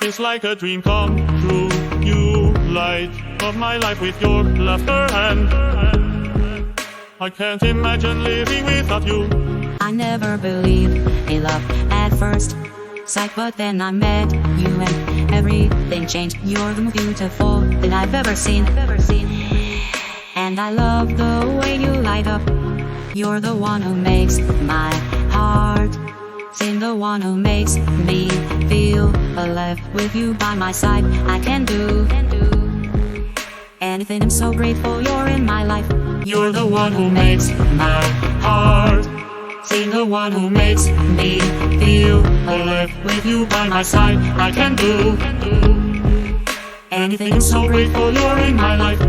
It's like a dream come true. You light of my life with your laughter, and I can't imagine living without you. I never believed in love at first sight, but then I met you and everything changed. You're the most beautiful that I've ever seen. And I love the way you light up. You're the one who makes my heart sing, the one who makes me feel alive. With you by my side, I can do anything. I'm so grateful you're in my life. You're the one who makes my heart sing, the one who makes me feel alive. With you by my side, I can do anything. I'm so grateful you're in my life.